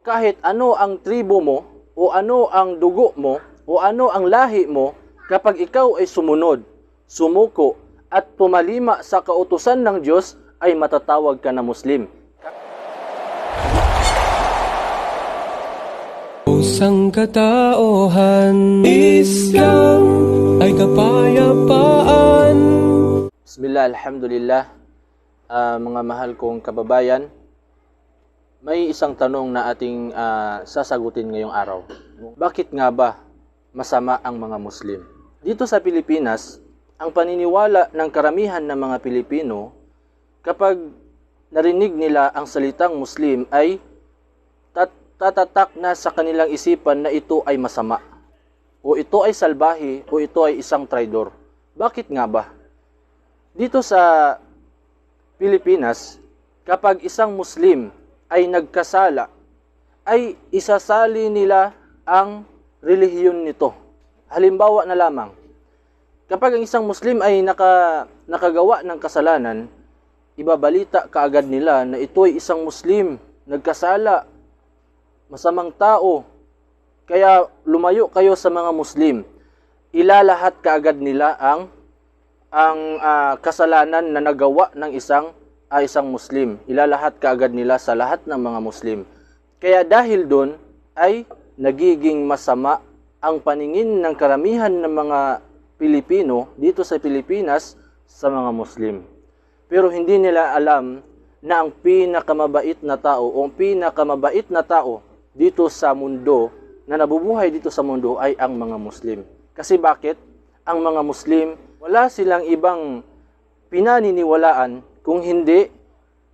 Kahit ano ang tribo mo, o ano ang dugo mo, o ano ang lahi mo, kapag ikaw ay sumunod, sumuko, at tumalima sa kautusan ng Diyos, ay matatawag ka na Muslim. Sangkatauhan, Islam ay kapayapaan. Bismillah, alhamdulillah. Mga mahal kong kababayan, may isang tanong na ating sasagutin ngayong araw. Bakit nga ba masama ang mga Muslim? Dito sa Pilipinas, ang paniniwala ng karamihan ng mga Pilipino, kapag narinig nila ang salitang Muslim ay tatatak na sa kanilang isipan na ito ay masama, o ito ay salbahe, o ito ay isang traidor. Bakit nga ba? Dito sa Pilipinas, kapag isang Muslim ay nagkasala, ay isasali nila ang relihiyon nito. Halimbawa na lamang, kapag ang isang Muslim ay nakagawa ng kasalanan, ibabalita kaagad nila na ito ay isang Muslim, nagkasala, masamang tao, kaya lumayo kayo sa mga Muslim. Ilalahat kaagad nila ang kasalanan na nagawa ng isang Muslim. Ilalahat kaagad nila sa lahat ng mga Muslim. Kaya dahil doon ay nagiging masama ang paningin ng karamihan ng mga Pilipino dito sa Pilipinas sa mga Muslim. Pero hindi nila alam na ang pinakamabait na tao o ang pinakamabait na tao dito sa mundo, na nabubuhay dito sa mundo, ay ang mga Muslim. Kasi bakit? Ang mga Muslim, wala silang ibang pinaniniwalaan kung hindi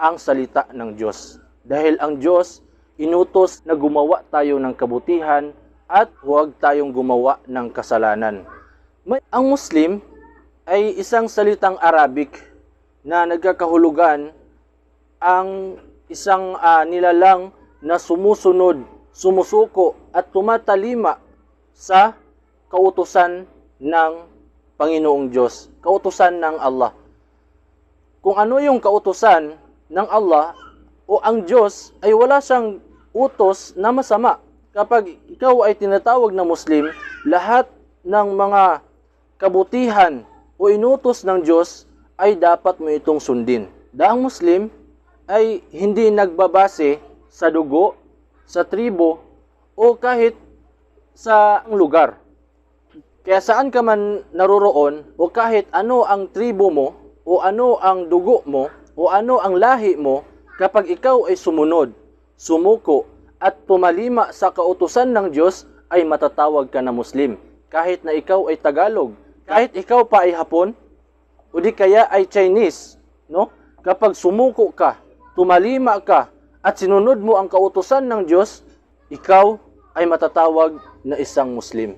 ang salita ng Diyos. Dahil ang Diyos inutos na gumawa tayo ng kabutihan at huwag tayong gumawa ng kasalanan. Ang Muslim ay isang salitang Arabic na nagkakahulugan ang isang nilalang na sumusunod, sumusuko at tumatalima sa kautusan ng Panginoong Diyos, kautusan ng Allah. Kung ano yung kautusan ng Allah o ang Diyos, ay wala siyang utos na masama. Kapag ikaw ay tinatawag na Muslim, lahat ng mga kabutihan o inutos ng Diyos ay dapat mo itong sundin. Dahil Muslim ay hindi nagbabase sa dugo, sa tribo, o kahit sa lugar. Kaya saan ka man naroroon, o kahit ano ang tribo mo, o ano ang dugo mo, o ano ang lahi mo, kapag ikaw ay sumunod, sumuko, at tumalima sa kautusan ng Diyos, ay matatawag ka na Muslim. Kahit na ikaw ay Tagalog, kahit ikaw pa ay Hapon, o di kaya ay Chinese, no? Kapag sumuko ka, tumalima ka, at sinunod mo ang kautusan ng Diyos, ikaw ay matatawag na isang Muslim.